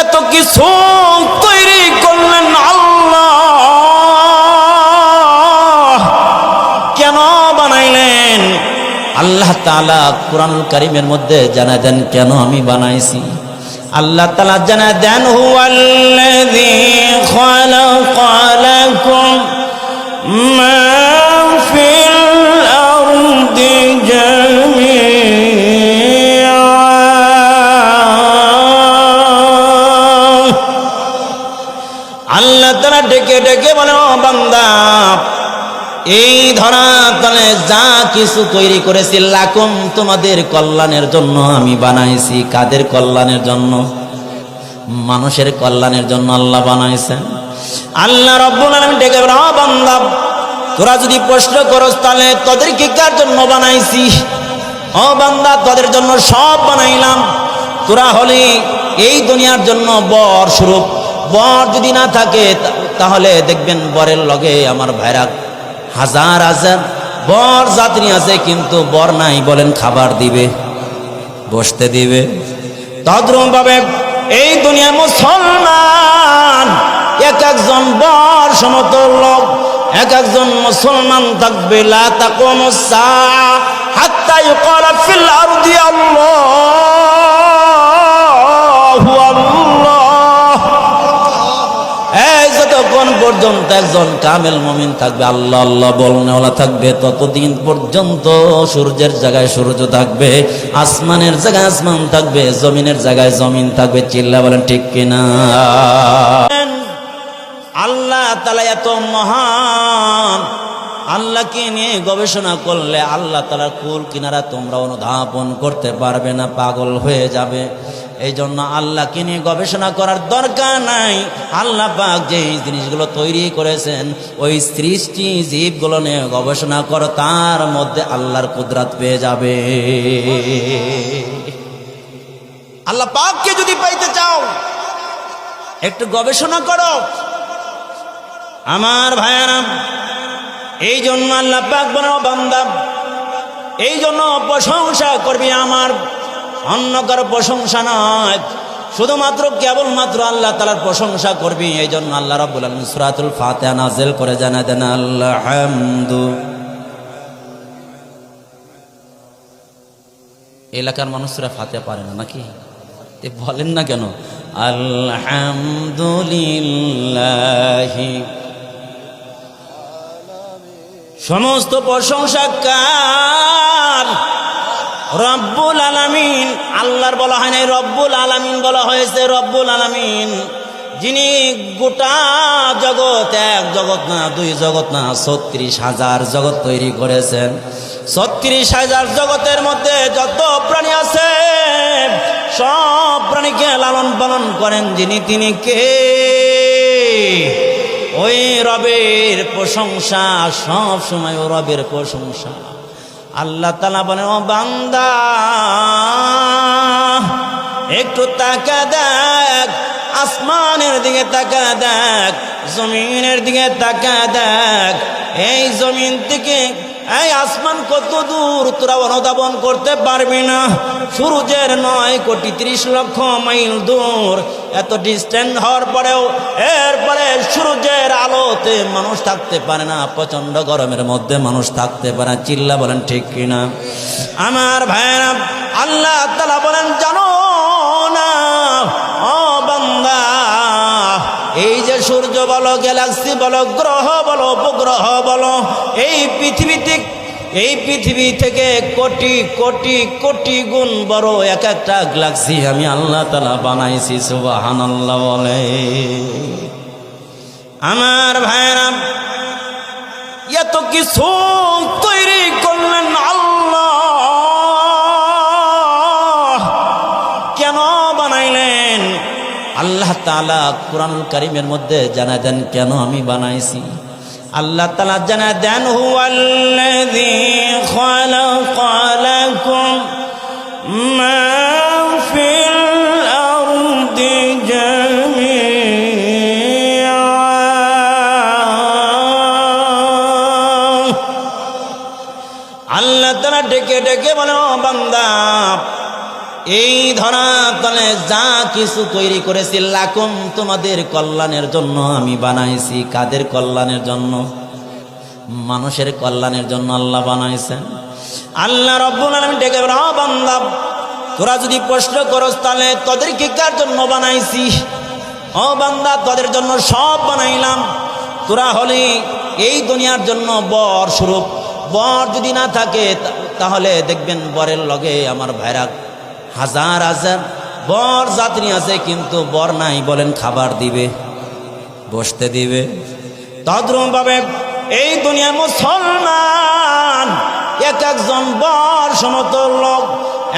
এত কিছু তৈরি করলেন আল্লাহ, কেন বানাইলেন? আল্লাহ তাআলা কুরআনুল কারীমের মধ্যে জানায় দেন কেন আমি বানাইছি। আল্লাহ তাআলা জানায় দেন হুয়াল্লাযী খালাকা লাকুম মা ফিল আরদি জামিআ। আল্লাহ তাআলা ডেকে ডেকে বলে, ও বান্দা, এই ধরাতলে যা কিছু তৈরি করেছি লাকুম, তোমাদের কল্যাণের জন্য আমি বানাইছি। কাদের কল্যাণের জন্য? মানুষের কল্যাণের জন্য আল্লাহ বানাইছেন। আল্লাহ রাব্বুল আলামিন ডেকে বলে, ও বান্দা, তোরা যদি প্রশ্ন করস তাহলে তোদেরকে কার জন্য বানাইছি? ও বান্দা, তোদের জন্য সব বানাইলাম। তোরা হলি এই দুনিয়ার জন্য বর স্বরূপ। বর যদি না থাকে তাহলে দেখবেন বরের লগে আমার ভাইরা হাজার হাজার বর যাত্রী আছে, কিন্তু বর নাই, বলেন খাবার দিবে, বসতে দিবে। তদ্রুপ ভাবে এই দুনিয়ার মুসলমান এক একজন বর সমতল লোক, এক একজন মুসলমান থাকবে। লা তাকুমুস সাআ হাত্তা ইউকালা ফিল আরদি আল্লাহু আল্লাহ। এই যতক্ষণ পর্যন্ত একজন কামেল মুমিন থাকবে, আল্লাহ আল্লাহ বলনেওয়ালা থাকবে, ততদিন পর্যন্ত সূর্যের জায়গায় সূর্য থাকবে, আসমানের জায়গায় আসমান থাকবে, জমিনের জায়গায় জমিন থাকবে। চিল্লা বলেন ঠিক কিনা? আল্লাহ তাআলা এত মহান, আল্লাহকে নিয়ে গবেষণা করলে আল্লাহ তাআলার কুল কিনারা তোমরা অনুধাবন করতে পারবে না, পাগল হয়ে যাবে। এই জন্য আল্লাহকে নিয়ে গবেষণা করার দরকার নাই। আল্লাহ পাক যে জিনিসগুলো তৈরি করেছেন ওই সৃষ্টি জীবগুলো নিয়ে গবেষণা করো, তার মধ্যে আল্লাহর কুদরত পেয়ে যাবে। আল্লাহ পাককে যদি পাইতে চাও একটু গবেষণা করো আমার ভাইয়েরা। এই জন্য আল্লাহ পাক বলেন, বান্দা, এই জন্য প্রশংসা করবি আমার, অন্য কারো প্রশংসা নয়, শুধুমাত্র কেবলমাত্র আল্লাহ তাআলার প্রশংসা করবি। এই জন্য আল্লাহ রাব্বুল আলামিন সূরাতুল ফাতিহা নাযিল করে জানায় দেন আলহামদু। এলাকার মানুষরা ফাতিহা পারে না নাকি? বলেন না কেন? আলহামদুলিল্লাহি, সমস্ত প্রশংসা কার? রব্বুল আলামিন। আল্লাহর বলা হয় নাই, রব্বুল আলামিন বলা হয়েছে। রব্বুল আলামিন যিনি গোটা জগৎ, এক জগৎ না, দুই জগৎ না, ৩৬,০০০ জগৎ তৈরি করেছেন। ৩৬,০০০ জগতের মধ্যে যত প্রাণী আছে সব প্রাণীকে লালন পালন করেন যিনি, তিনি কে? ওই রবের প্রশংসা সব সময়, ও রবের প্রশংসা। আল্লাহ তাআলা বলেন, ও বান্দা, একটু তাকা দেখ, আসমানের দিকে তাকা দেখ, জমিনের দিকে তাকা দেখ। এই জমিন থেকে এই আসমান কত দূর তোরা অনুধাবন করতে পারবি না। সূর্যের ৯,৩০,০০,০০০ মাইল দূর। এত ডিস্টেন্স হওয়ার পরেও এরপরে সূর্যের আলোতে মানুষ থাকতে পারে না, প্রচন্ড গরমের মধ্যে মানুষ থাকতে পারে না। চিল্লা বলেন ঠিক কিনা? আমার ভাইয়েরা, আল্লাহ তাআলা বলেন, জানো না ও বান্দা, এই যে সূর্য বলো, গ্যালাক্সি বলো, গ্রহ বলো, উপগ্রহ বলো, এই পৃথিবী থেকে কোটি কোটি কোটি গুণ বড় এক একটা গ্যালাক্সি আমি আল্লাহ তাআলা বানাইছি। সুবহানাল্লাহ বলে। আমার ভাইরা, এত কিছু তৈরি করলেন আল্লাহ, কেন বানাইলেন? আল্লাহ তাআলা কুরআনুল কারীমের মধ্যে জানায় দেন কেন আমি বানাইছি। আল্লাহ তাআলা জানায় দেন হুয়াল্লাযী খালাকা লাকুম মা ফিল আরদি জামিআ। আল্লাহ তাআলা ডেকে ডেকে বলে, ও বান্দা, এই ধরাতলে যা কিছু তৈরি করেছি লাকুম তোমাদের কল্যাণের জন্য আমি বানাইছি। কাদের কল্যাণের জন্য? মানুষের কল্যাণের জন্য আল্লাহ বানাইছেন। আল্লাহ রাব্বুল আলামিন ডেকে বলে, ও বান্দা, তোরা যদি প্রশ্ন করস তাহলে তোদেরকে কার জন্য বানাইছি? ও বান্দা, তোদের জন্য সব বানাইলাম। তোরা হলি এই দুনিয়ার জন্য বর স্বরূপ। বর যদি না থাকে তাহলে দেখবেন বরের লগে আমার ভাইরা হাজার হাজার বর যাত্রী আছে, কিন্তু বর নাই, বলেন খাবার দিবে, বসতে দিবে। তদ্রূপভাবে এই দুনিয়ার মুসলমান এক একজন বর সমতল লোক,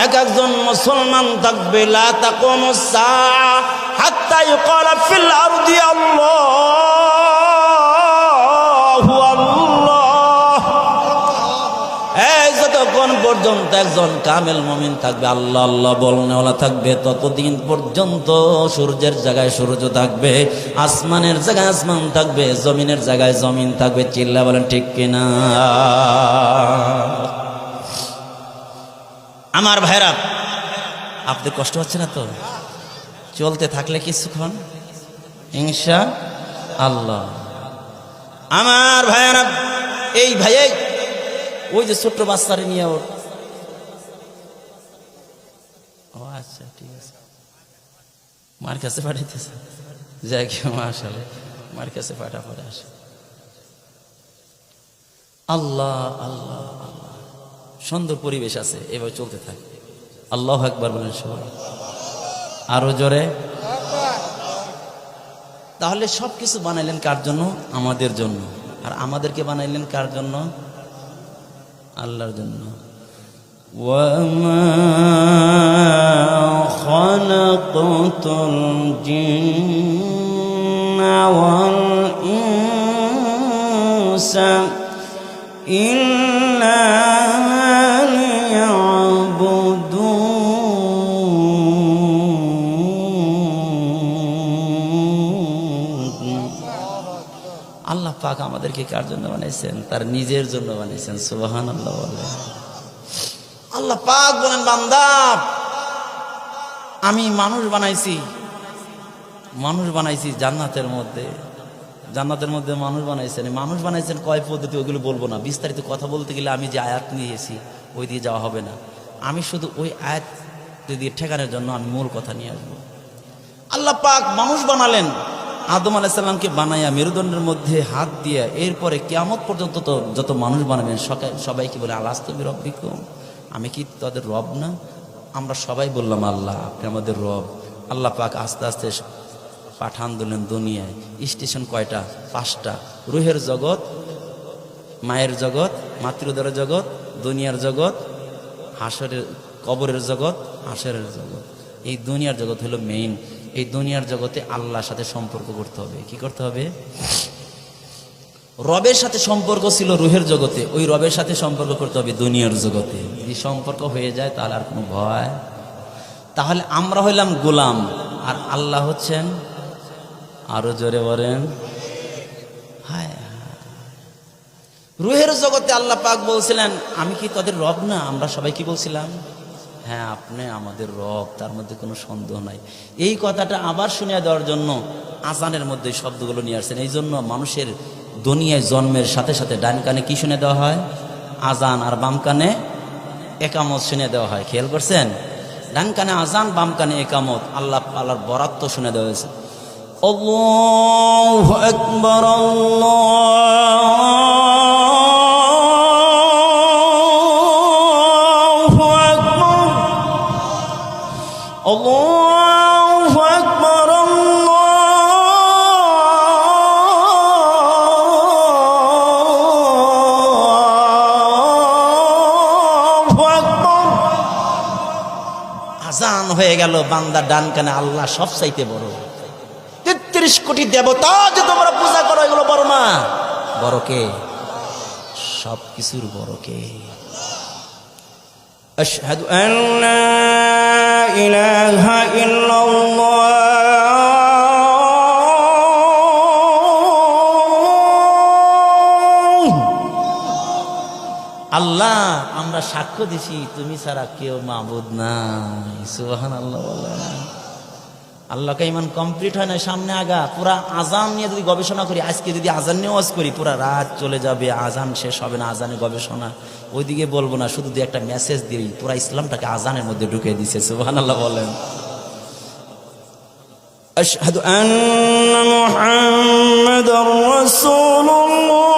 এক একজন মুসলমান থাকবে। লা তাকুমুস সাআ হাত্তা ইউকালা ফিল আরদি আল্লাহু আল্লাহ। এই যতক্ষণ পর্যন্ত একজন কামেল মুমিন থাকবে, আল্লাহ আল্লাহ বলনেওয়ালা থাকবে, ততদিন পর্যন্ত সূর্যের জায়গায় সূর্য থাকবে, আসমানের জায়গায় আসমান থাকবে, জমিনের জায়গায় জমিন থাকবে। চিল্লা বলেন ঠিক কিনা? আমার ভাইরা, আপনাদের কষ্ট হচ্ছে না তো? চলতে থাকলে কিছুক্ষণ ইনশাআল্লাহ। আমার ভাইরা, এই ভাইয়াই ওই যে ছোট্ট বাচ্চারে নিয়ে ওর, ও আচ্ছা ঠিক আছে, মার কাছে পাঠাইতেছে, যাই কি মাশাআল্লাহ, মার কাছে পাঠা পরে আসে। আল্লাহ আল্লাহ আল্লাহ, সুন্দর পরিবেশ আছে, এভাবে চলতে থাকে। আল্লাহু আকবার বলেন সবাই, আরো জোরে। তাহলে সবকিছু বানাইলেন কার জন্য? আমাদের জন্য। আর আমাদেরকে বানাইলেন কার জন্য? আল্লাহর জন্য। ওয়ামা খালাকাতুল জিন্না ওয়াল ইনসা ইল্লা আল্লাহ পাক আমাদেরকে কার জন্য বানাইছেন? তার নিজের জন্য বানাইছেন। সুবহানাল্লাহ বলেন। আল্লাহ পাক বলেন, বান্দা আমি মানুষ বানাইছি, মানুষ বানাইছি জান্নাতের মধ্যে, জান্নাতের মধ্যে মানুষ বানাইছেন। মানুষ বানাইছেন কয় পদ্ধতি, ওইগুলো বলবো না, বিস্তারিত কথা বলতে গেলে আমি যে আয়াত নিয়েছি ওই দিয়ে যাওয়া হবে না। আমি শুধু ওই আয়াত দিয়ে ঠেকানোর জন্য আমি মূল কথা নিয়ে আসবো। আল্লাহ পাক মানুষ বানালেন, আদম আলাইহিস সালামকে বানাইয়া মেরুদণ্ডের মধ্যে হাত দিয়া, এরপরে কিয়ামত পর্যন্ত তো যত মানুষ বানাবেন সবাই কি বলে, আলাস্তু বিরব্বিকুম, আমি কি তাদের রব না? আমরা সবাই বললাম আল্লাহ আপনি আমাদের রব। আল্লাহ পাক আস্তে আস্তে পাঠান দিলেন দুনিয়ায়। স্টেশন কয়টা? 5টা। রুহের জগৎ, মায়ের জগৎ, মাতৃদরের জগৎ, দুনিয়ার জগৎ, হাসরের কবরের জগৎ, হাসরের জগৎ। এই দুনিয়ার জগৎ হলো মেইন। এই দুনিয়ার জগতে আল্লাহর সাথে সম্পর্ক করতে হবে। কি করতে হবে? রবের সাথে সম্পর্ক ছিল রুহের জগতে, ওই রবের সাথে সম্পর্ক করতে হবে দুনিয়ার জগতে। যদি সম্পর্ক হয়ে যায় তাহলে আর কোনো ভয়। তাহলে আমরা হইলাম গোলাম, আর আল্লাহ হচ্ছেন, আরো জোরে বলেন, হায়। রুহের জগতে আল্লাহ পাক বলছিলেন, আমি কি তাদের রব না? আমরা সবাই কি বলছিলাম? হ্যাঁ আপনি আমাদের রব, তার মধ্যে কোনো সন্দেহ নাই। এই কথাটা আবার শুনিয়ে দেওয়ার জন্য আজানের মধ্যে শব্দগুলো নিয়ে আসছেন। এই জন্য মানুষের দুনিয়ায় জন্মের সাথে সাথে ডান কানে কি শুনে দেওয়া হয়? আজান, আর বাম কানে একামত শুনে দেওয়া হয়। খেয়াল করছেন? ডান কানে আজান, বাম কানে একামত। আল্লাহর বরাত তো শুনে দেওয়া হয়েছে। আল্লাহু আকবার, আল্লাহু আকবার, আল্লাহু আকবার। আজান হয়ে গেল, বান্দা ডান কানে আল্লাহ সব চাইতে বড়। 33 কোটি দেবতা যে তোমরা পূজা করো, এগুলো বড় না? বড় কে? সব কিছুর বড় কে? আশহাদু আল্লা ইলাহা ইল্লাল্লাহ। আল্লাহ আমরা সাক্ষ্য দিছি তুমি ছাড়া কেউ মাবুদ নাই। সুবহানাল্লাহ বলেন। আল্লাহকে ইমান কমপ্লিট হয় না, সামনে আগা। পুরা আজান নিয়ে যদি গবেষণা করি, আজকে যদি আজান নিয়ে ওয়াজ করি, পুরা রাত চলে যাবে, আজান শেষ হবে না, আজানে গবেষণা ওইদিকে বলবো না, শুধু একটা মেসেজ দিই, পুরা ইসলামটাকে আজানের মধ্যে ঢুকিয়ে দিছে। সুবহানাল্লাহ বলেন। আশহাদু আন্না মুহাম্মাদার রাসূলুল্লাহ।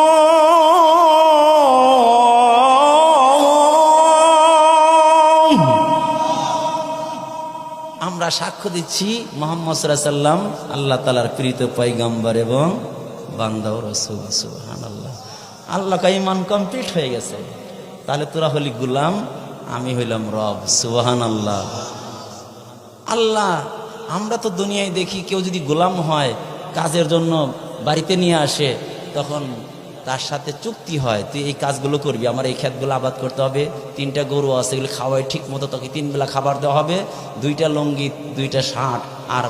আমরা সাক্ষ্য দিচ্ছি মুহাম্মদ সাল্লাল্লাহু আলাইহি ওয়াসাল্লাম আল্লাহ তাআলার প্রিয় পয়গম্বর এবং বান্দা ও রাসূল। সুবহানাল্লাহ। আল্লাহর ঈমান কমপ্লিট হয়ে গেছে। তাহলে তোরা হলি গোলাম, আমি হইলাম রব। সুবহানাল্লাহ। আল্লাহ, আমরা তো দুনিয়ায় দেখি কেউ যদি গোলাম হয়, কাজের জন্য বাড়িতে নিয়ে আসে, তখন তার সাথে চুক্তি হয়, তুই এই কাজগুলো করবি, আমার এই ক্ষেতগুলো আবাদ করতে হবে, 3টা গরু আছে, এগুলো খাওয়াই ঠিক মতো, তোকে 3 বেলা খাবার দেওয়া হবে, 2টা লুঙ্গি, 2টা শার্ট, আর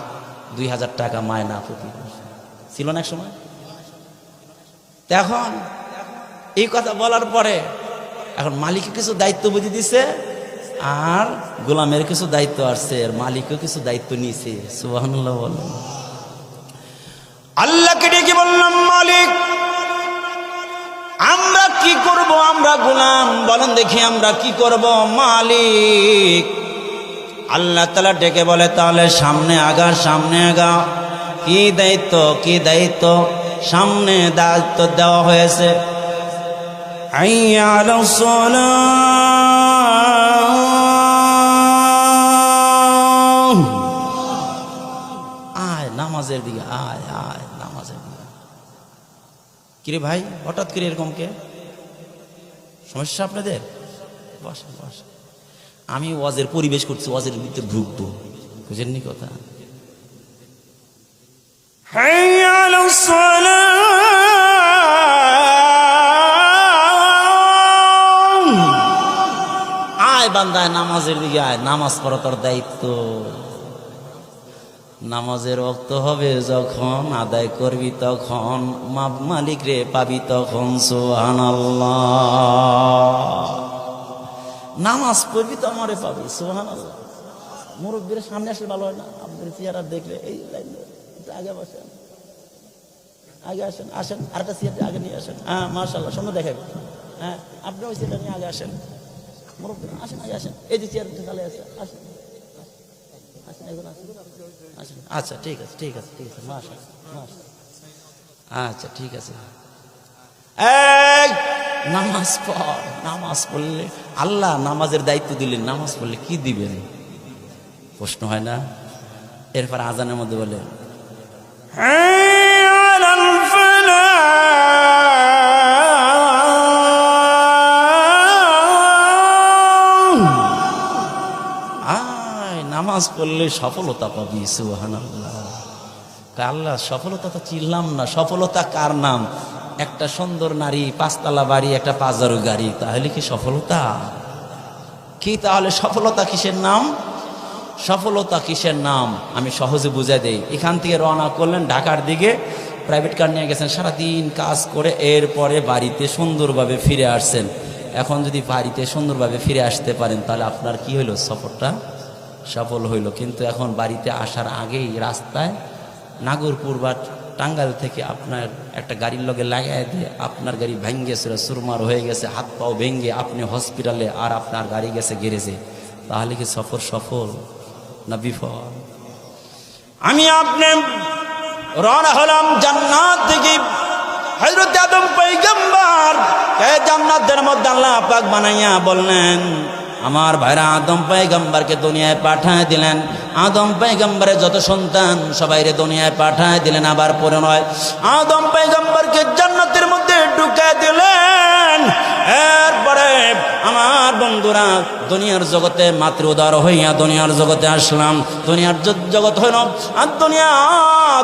2000 টাকা মায়না প্রতি। ছিল না এক সময়? এখন এই কথা বলার পরে এখন মালিকের কিছু দায়িত্ব বুঝে দিছে, আর গোলামের কিছু দায়িত্ব আসছে, আর মালিকও কিছু দায়িত্ব নিয়েছে। সুবহানাল্লাহ বলেন। আল্লাহকে ডেকে বললাম, মালিক আমরা কি করব? আমরা গোলাম, বলেন দেখি আমরা কি করব মালিক? আল্লাহ তাআলা ডেকে বলে, তাহলে সামনে আগা, সামনে আগা। কি দায়িত্ব? কি দায়িত্ব? সামনে দায়িত্ব দেওয়া হয়েছে, হাইয়া আলাস সালাহ, আয় নামাজের দিকে, আয় আয় নামাজের দিকে। কিরে ভাই, হঠাৎ করে এরকম কে? সমস্যা আপনাদের? বসেন বসেন। আমি ওয়াজের পরিবেশ করছি, ওয়াজের ভিতরে ঢুকবো, বুঝেননি কথা? হাইয়া আলাস সালাহ, আয় বান্দায় নামাজের দিকে আয়, নামাজ পড়া তোর দায়িত্ব। নামাজের ওয়াক্ত হবে যখন, আদায় করবি তখন, মালিক রে পাবি তখন। সুবহানাল্লাহ। নামাজ পড়বি তো আমারে পাবি। সুবহানাল্লাহ। মুরব্বীর সামনে আসলে ভালো হয় না? আপনাদের চেহারা দেখলে এই আগে বসেন, আগে আসেন, আসেন আরেকটা চেয়ার আগে নিয়ে আসেন। হ্যাঁ মাশাআল্লাহ, সুন্দর দেখাবে। হ্যাঁ আপনি ওই চেয়ারটা নিয়ে আগে আসেন, মুরব্বী আসেন, আগে আসেন। এই যে চেয়ার চালে আছে, আসেন আসেন, এখন আসেন আসেন। আচ্ছা ঠিক আছে, ঠিক আছে, ঠিক আছে, মাশাআল্লাহ মাশাআল্লাহ। আচ্ছা ঠিক আছে। এই নামাজ পড়। নামাজ পড়লে আল্লাহ নামাজের দায়িত্ব দিলেন, নামাজ পড়লে কি দিবেন? প্রশ্ন হয় না? এরপর আজানের মধ্যে বলে, নামাজ পড়লে সফলতা পাবি। সুবহানাল্লাহ। আল্লাহ সফলতা তো চিনলাম না, সফলতা কার নাম? একটা সুন্দর নারী, 5তলা বাড়ি, একটা 5 গাড়ি, তাহলে কি সফলতা? কি তাহলে সফলতা কিসের নাম? সফলতা কিসের নাম আমি সহজে বুঝাই দেই। এখান থেকে রওনা করলেন ঢাকার দিকে, প্রাইভেট কার নিয়ে গেছেন, সারাদিন কাজ করে এরপরে বাড়িতে সুন্দরভাবে ফিরে আসছেন। এখন যদি বাড়িতে সুন্দরভাবে ফিরে আসতে পারেন, তাহলে আপনার কি হইল? সফরটা সফল হইল। কিন্তু এখন বাড়িতে আসার আগেই রাস্তায় নাগরপুর বা টাঙ্গাইল থেকে আপনার একটা গাড়ির লগে লাগাই দিয়ে আপনার গাড়ি ভেঙে গেছিল, সুরমার হয়ে গেছে, হাত পাও ভেঙে আপনি হসপিটালে, আর আপনার গাড়ি গেছে গ্যারেজে, তাহলে কি সফর সফল না বিফল? আমি আপনি রওনা হলাম জান্নাত থেকে। হযরত আদম পয়গম্বর কে জান্নাতের মধ্যে আল্লাহ পাক বানাইয়া বললেন, আমার ভাইরা আদম পয়গম্বরকে দুনিয়ায় পাঠায় দিলেন। আদম পয়গম্বরের যত সন্তান সবাইরে দুনিয়ায় পাঠায় দিলেন। আবার পরে নয়, আদম পয়গম্বরকে জান্নাতের মধ্যে ঢুকায় দিলেন। এরপরে আমার বন্ধুরা, দুনিয়ার জগতে মাতৃ উদার হইয়া দুনিয়ার জগতে আসলাম। দুনিয়ার জগৎ হইল আর দুনিয়া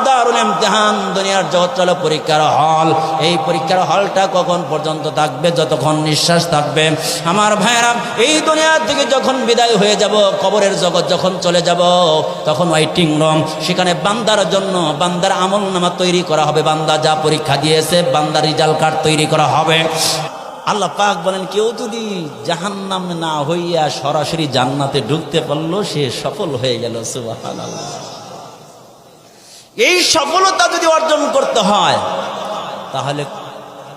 দারুল ইমতিহান, দুনিয়ার জগৎ চলো পরীক্ষার হল। এই পরীক্ষার হলটা কখন পর্যন্ত থাকবে? যতক্ষণ নিঃশ্বাস থাকবে। আমার ভাইরা, এই দুনিয়া থেকে যখন বিদায় হয়ে যাব, কবরের জগৎ যখন চলে যাব, তখন ওয়েটিং রুম, সেখানে বান্দার জন্য বান্দার আমলনামা তৈরি করা হবে। বান্দা যা পরীক্ষা দিয়েছে, বান্দার রেজাল্ট কার্ড তৈরি করা হবে। আল্লাহ পাক বলেন, কেউ যদি জাহান্নামে না হইয়া সরাসরি জান্নাতে ঢুকতে পারলো, সে সফল হয়ে গেল। সুবহানাল্লাহ। এই সফলতা যদি অর্জন করতে হয় তাহলে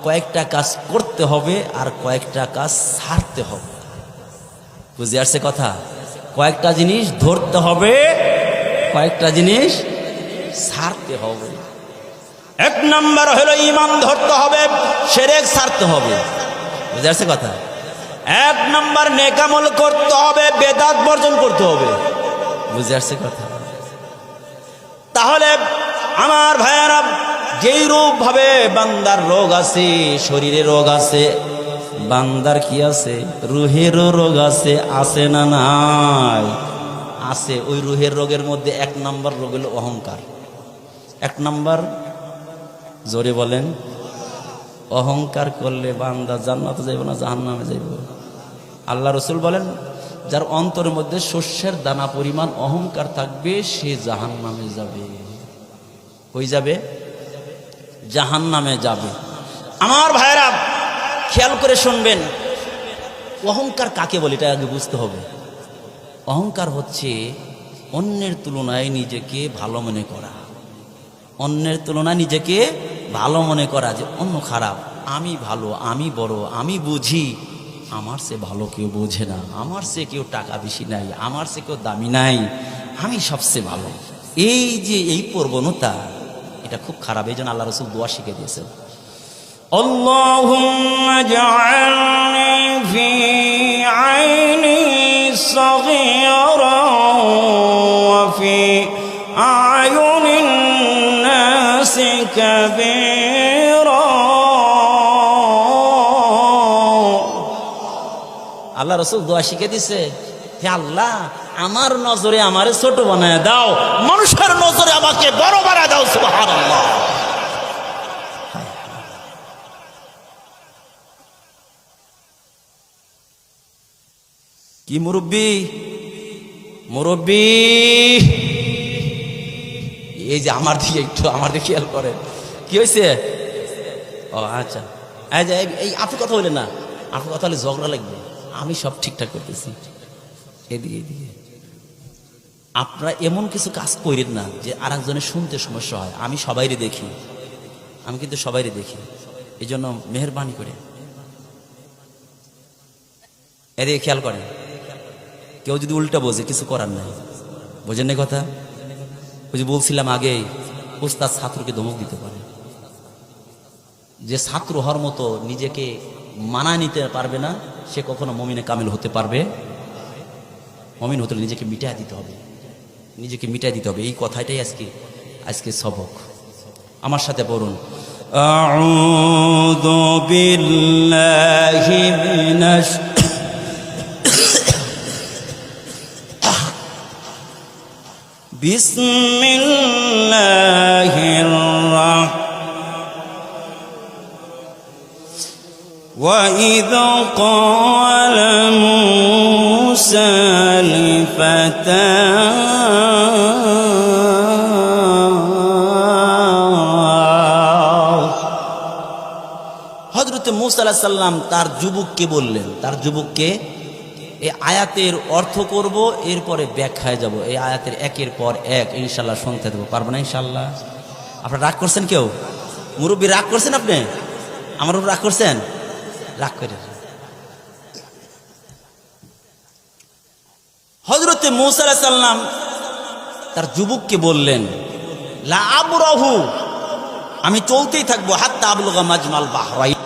কয়েকটা কাজ করতে হবে আর কয়েকটা কাজ ছাড়তে হবে। বুঝে আসছে কথা? কয়েকটা জিনিস ধরতে হবে, কয়েকটা জিনিস ছাড়তে হবে। এক নাম্বার হলো ঈমান ধরতে হবে, শিরক ছাড়তে হবে। বুঝে আসছে কথা? এক নাম্বার নেক আমল করতে হবে, বেদাত বর্জন করতে হবে। বুঝে আসছে কথা? তাহলে আমার ভাইয়ারা, যেই রূপ ভাবে বান্দার রোগ আছে, শরীরে রোগ আছে, বান্দার কি আছে? রুহেরও রোগ আছে। আছে না নাই? আছে। ওই রুহের রোগের মধ্যে এক নাম্বার রোগ হলো অহংকার। এক নাম্বার, জোরে বলেন। অহংকার করলে বান্দা জান্নাতে যাইব না জাহান্নামে যাইব? আল্লাহ রসুল বলেন, যার অন্তরের মধ্যে শস্যের দানা পরিমাণ অহংকার থাকবে সে জাহান্নামে যাবে। হয়ে যাবে, জাহান্নামে যাবে। আমার ভাইরা খেয়াল করে শুনবেন, অহংকার কাকে বলে এটা আগে বুঝতে হবে। অহংকার হচ্ছে অন্যের তুলনায় নিজেকে ভালো মনে করা। অন্যের তুলনায় নিজেকে ভালো মনে করা, যে অন্য খারাপ, আমি ভালো, আমি বড়, আমি বুঝি, আমার সে ভালো কেউ বোঝে না, আমার সে কেউ টাকা বেশি নাই, আমার সে কেউ দামি নাই, আমি সবচেয়ে ভালো। এই যে এই প্রবণতা, এটা খুব খারাপ। এই জন্য আল্লাহ রসুল দোয়া শিখে দিয়েছেন, আল্লাহুম্মা জাআলনি ফি আইনি সাগীরান ওয়া ফি আয়ুনিন নাসি কাবীরা। আল্লাহ রসুল দোয়া শিখে দিছে, হে আল্লাহ, আমার নজরে আমারে ছোট বানায় দাও, মানুষের নজরে আমাকে বড় বানায় দাও। সুবহানাল্লাহ। কি মুরব্বি, মুরব্বি, এই যে আমার দিকে একটু, আমার দিকে খেয়াল করে। কি হয়েছে? ও আচ্ছা, এই আপনি কথা বললেন না, আপনি কথা হলে ঝগড়া লাগবে। আমি সব ঠিকঠাক করতেছি। এদিকে এদিকে আপনারা এমন কিছু কাজ করেন না যে আর একজনের শুনতে সমস্যা হয়। আমি সবাইরে দেখি, আমি কিন্তু সবাইরে দেখি। এই জন্য মেহরবানি করে এদিকে খেয়াল করেন। কেউ যদি উল্টা বোঝে, কিছু করার নাই। বোঝেন না কথা? ওই যে বলছিলাম আগে, উস্তাদ ছাত্রকে ধমক দিতে পারে। যে ছাত্র হওয়ার মতো নিজেকে মানায় নিতে পারবে না, সে কখনো মুমিনে কামিল হতে পারবে। মুমিন হতে নিজেকে মিটায় দিতে হবে, নিজেকে মিটায় দিতে হবে। এই কথাটাই আজকে সবক। আমার সাথে পড়ুন, আউযু বিল্লাহি মিনাশ বিসমিল্লাহির রাহমানির وَإِذْ قَالَ مُوسَى لفتاه হযরত মূসা আলাইহিস সালাম তার যুবককে বললেন, তার যুবককে এই আয়াতের অর্থ করব, এরপরে ব্যাখ্যায় যাব। এই আয়াতের একের পর এক ইনশাআল্লাহ শুনতে দেবো। পারবো না ইনশাআল্লাহ? আপনারা রাগ করছেন? কেউ মুরব্বী রাগ করছেন? আপনি আমার উপর রাগ করছেন? রাগ করে হযরতে মূসা আলাইহিস সালাম তার যুবককে বললেন, লা আবরাহু, আমি চলতেই থাকবো, হাত্তা আবলুগা মাজমাল বাহরাইন,